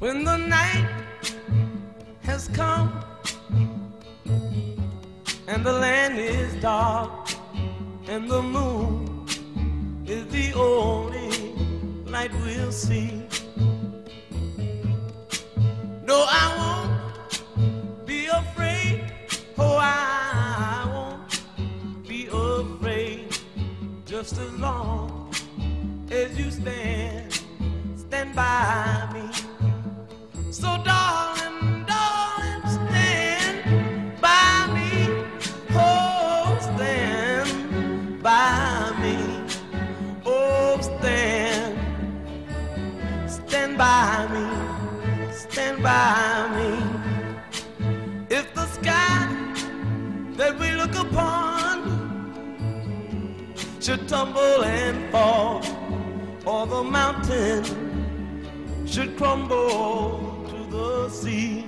When the night has come and the land is dark and the moon is the only light we'll see. No, I won't be afraid. Oh, I won't be afraid. Just as long as you stand by me. So darling, darling, stand by me. Oh, stand by me. Oh, stand by me. Stand by me. If the sky that we look upon should tumble and fall, or the mountain should crumble to the sea.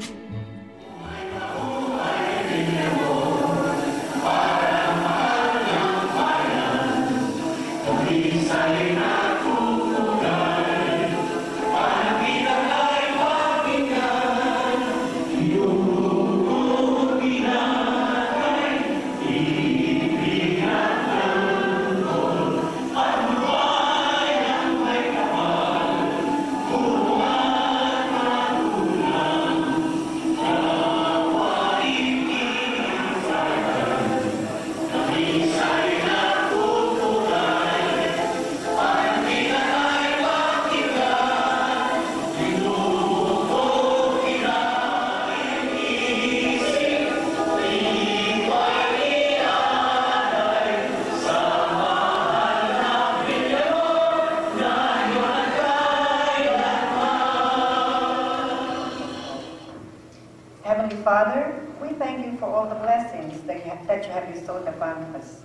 Father, we thank you for all the blessings that you have bestowed upon us.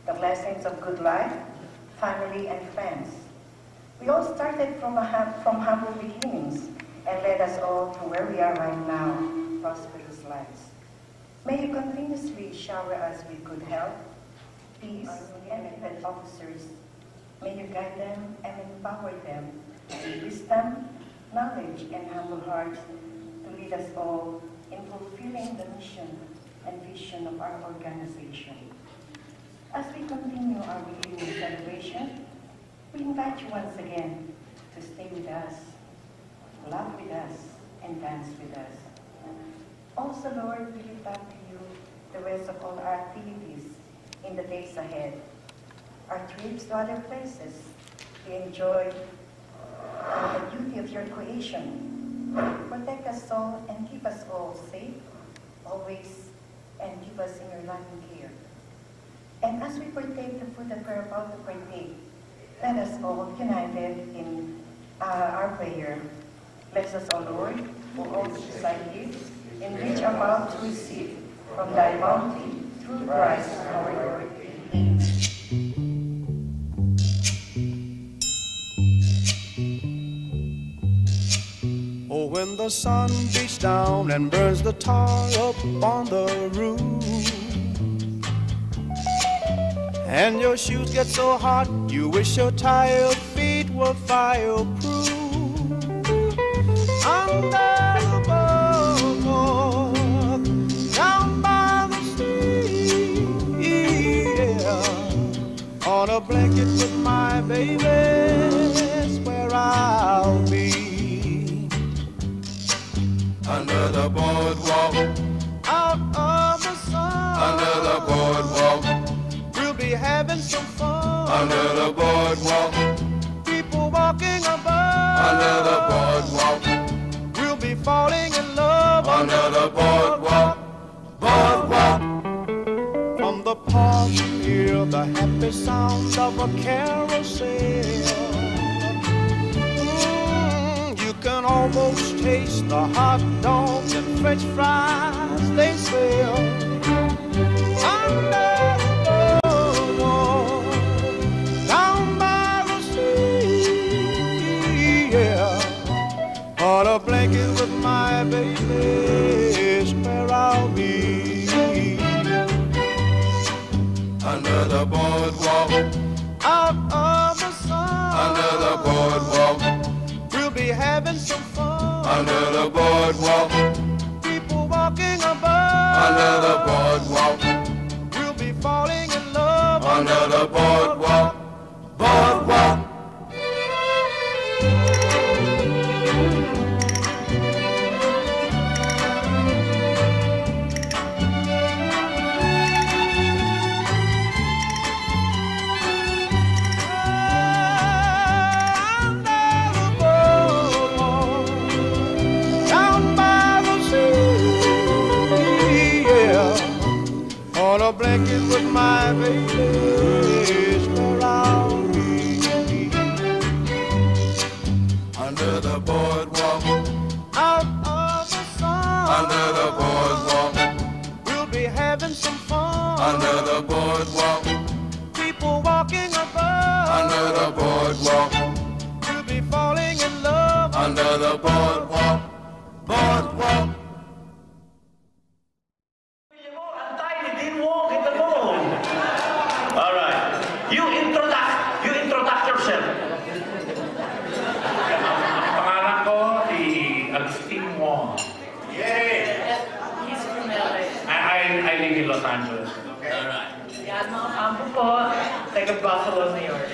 The blessings of good life, family, and friends. We all started from humble beginnings and led us all to where we are right now, prosperous lives. May you continuously shower us with good health, peace, and good officers. May you guide them and empower them with wisdom, knowledge, and humble hearts to lead us all in fulfilling the mission and vision of our organization. As we continue our reunion celebration, we invite you once again to stay with us, laugh with us, and dance with us. Also, Lord, we lift up to you the rest of all our activities in the days ahead, our trips to other places to enjoy the beauty of your creation. Protect us all and keep us all safe, always, and keep us in your loving care. And as we partake the food that we're about to partake, let us all united in our prayer. Bless us, O Lord, for all these thy gifts, in which are about to receive from thy bounty through Christ our Lord. Amen. Oh, when the sun beats down and burns the tar up on the roof, and your shoes get so hot, you wish your tired feet were fireproof. Under the boardwalk, down by the sea, yeah, on a blanket with my baby, that's where I'll be. Under the boardwalk, out of the sun, under the boardwalk, we'll be having some fun. Under the boardwalk, people walking above. Under the boardwalk, we'll be falling in love. Under the boardwalk, boardwalk. From the park, you hear the happy sound of a carousel. You can almost taste the hot dogs and French fries they sell. Under the boardwalk, down by the sea, yeah, on a blanket with my baby is where I'll be. Under the boardwalk, out of the sun, under the boardwalk, we'll be having some fun. under the boardwalk, people walking above. under the boardwalk, We'll be falling in love under the boardwalk, boardwalk. down by the sea, yeah. On a blanket with my baby around me. Under the boardwalk, Out of the sun, under the boardwalk, we'll be having some fun. under the boardwalk, People walking above, under the boardwalk, we'll be falling in love. under the boardwalk, boardwalk. Untied, didn't walk in the moon. All right. You introduce yourself. Ang pangalan ko si Agustin Wong. Yay. I live in Los Angeles. All right. Yan mga kampo po, taga Buffalo, New York.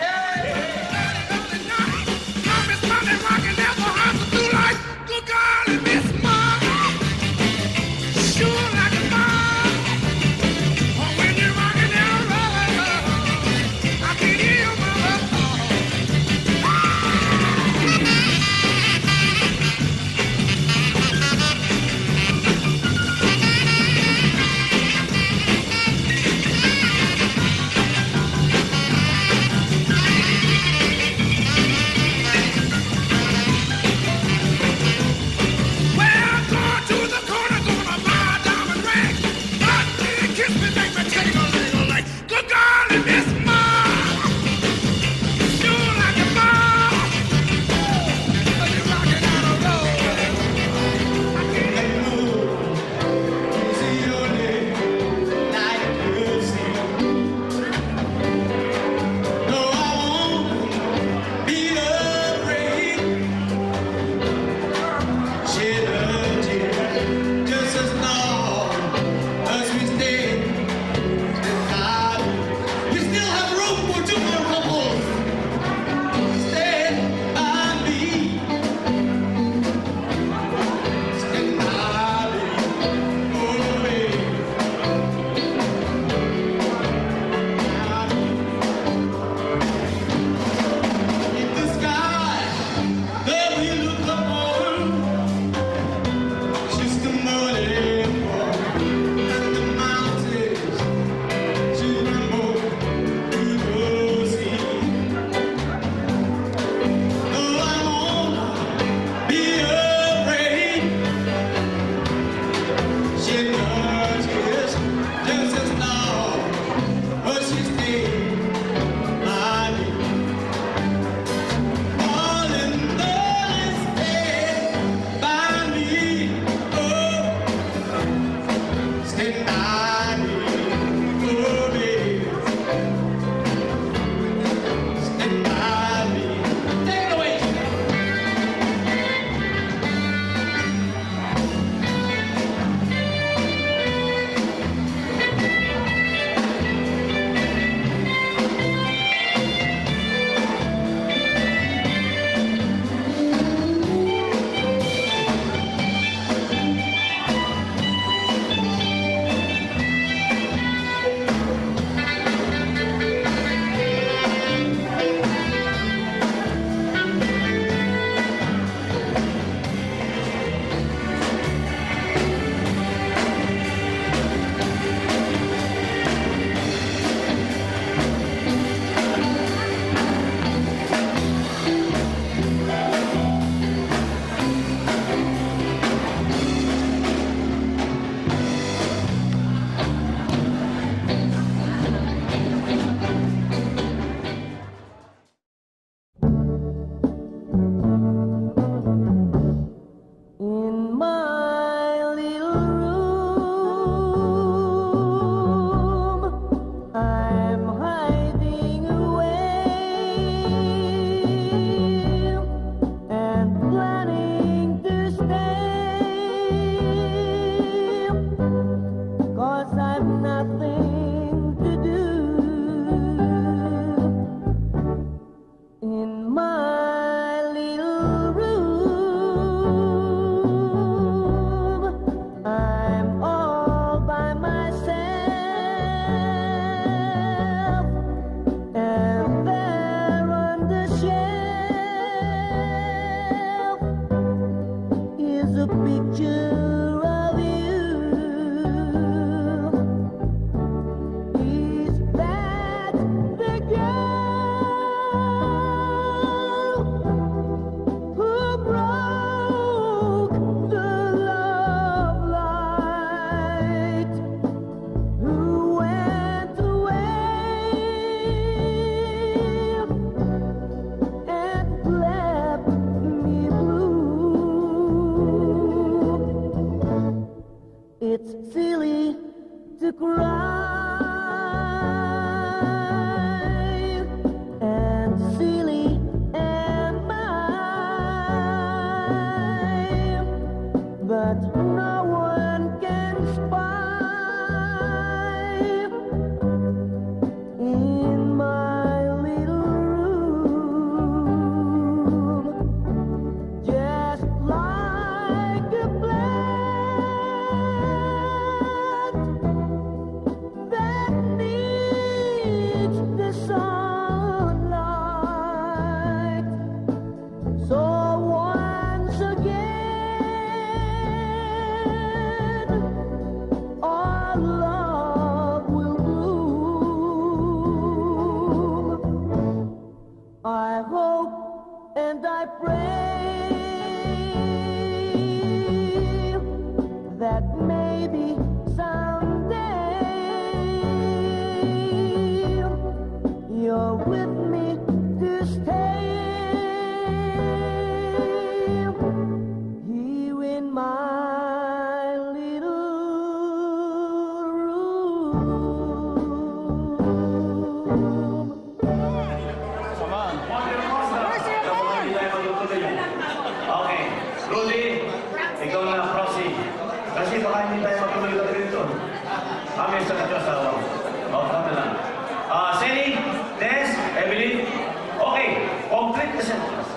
is a picture of you. Is that the girl who broke the love light, who went away and left me blue? It's silly to cry, and silly am I, but no one can spy in my little room, just like a plant that needs the sunlight. So once again, our love will bloom. I hope and I pray that maybe someday you're with me to stay here in my little room. Okay. Rudy, ikaw na, Proxy. Kasi baka hindi tayo matuloy ka dito. Amin sa kasawa. O, kami lang. Sally, Des, Evelyn. Okay, complete the sentence.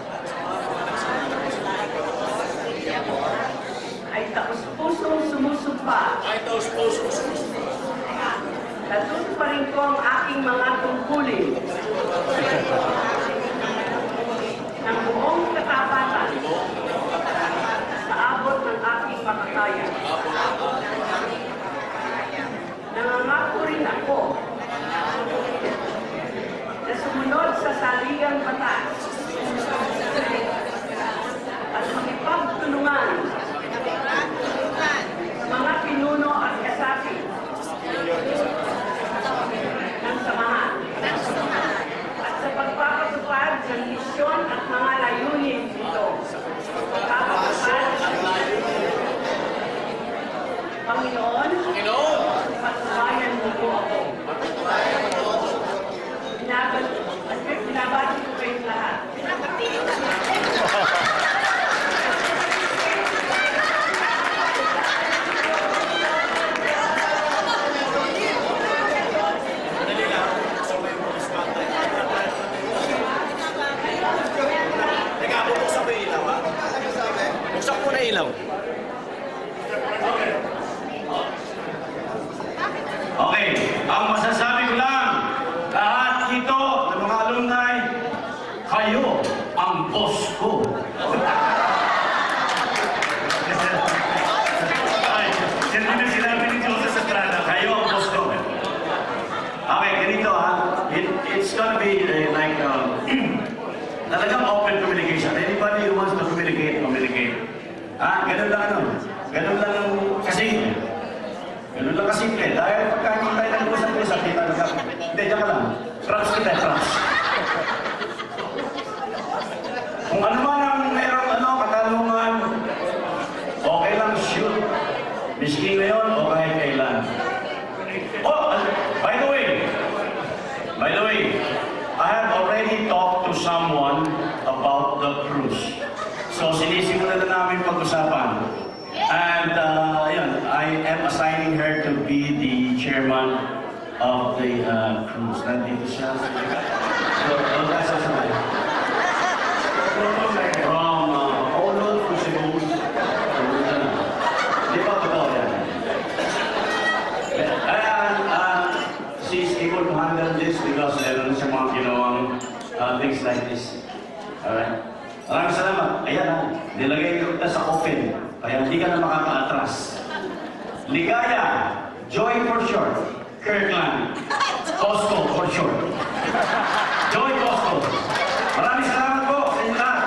Ay taos-pusong sumusumpa. Natuto pa rin ko ang aking mga tungkulin. Ng buong katapatan sa abot ng aking makakaya. Nangangako rin ako na sumunod sa saligang batas at makipagtulungan sa mga pinuno at kasapi ng samahan at sa pagpapatupad ng misyon at mga layunin nito. Panginoon, patubayan mo po ako. Binabati ko kayong lahat. Buksan ko na ilaw. Okay, ang masasabi ko lang, lahat ito ng mga alumni, kayo ang boss ko. Ay, yan din ang sinabi ni Joseph Estrada, kayo ang boss ko. Okay, ganito ha, it's gonna be like, talagang open communication. Anybody who wants to communicate, communicate. Ganun lang ano. Ganun lang kasimple. Ganun lang kasimple. Dahil pagkakin tayo ng usap-usap, kita na hindi, diyan ka lang. Trans kita, trans. Kung ano man ang mayroong katanungan, okay lang, shoot. Miski ngayon o kahit kailan. Oh, by the way, I have already talked to someone about the cruise. So, sinisimulan na namin pag-usapan. And, I am assigning her to be the chairman of the cruise. Nandito siya. So, that's also from Olod, Cebu. Di ba totoo yan? She's able to handle this because meron siya mga ginawang things like this. Alright? Maraming salamat. Ayan nilagay ko sa open. Kaya hindi ka na makakaatras. Ligaya, Joy for short. Kirkland. Costco for short. Joy Costco. Maraming salamat po sa inyo lahat.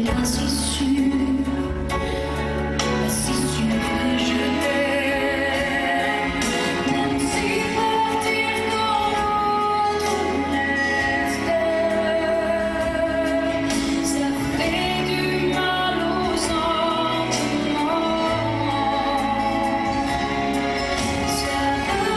pas si sûr, que je t'aime. Même si partir dans l'autre planète, ça fait du mal aux sentiments. Ça peut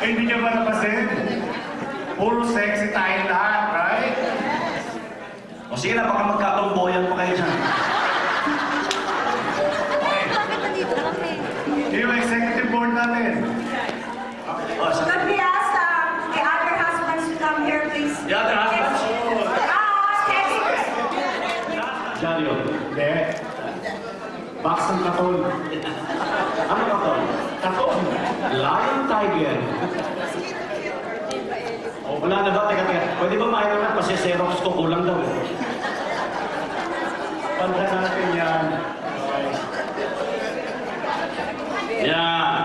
Hindi niyo ba napasin? Puro sexy tayo lahat, right? O sige na, baka magkatomboyan pa kayo dyan. Yung executive board natin. O, sa... Could we ask the other husbands to come here, please? The other husbands? Dario. Hindi. Box ng katon. Ano katon? Katon. Lion Tiger. O, wala na ba? Teka. Pwede ba makita na? Kasi Xerox ko kulang daw. Panda natin yan. Yan.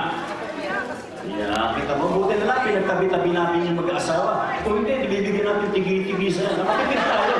Yan. Kita mo, buti na lang. Pinagtabi-tabi natin yung mag-aasawa. Kung hindi, bibigyan natin tigi-tigi sa... Nakakipit tayo.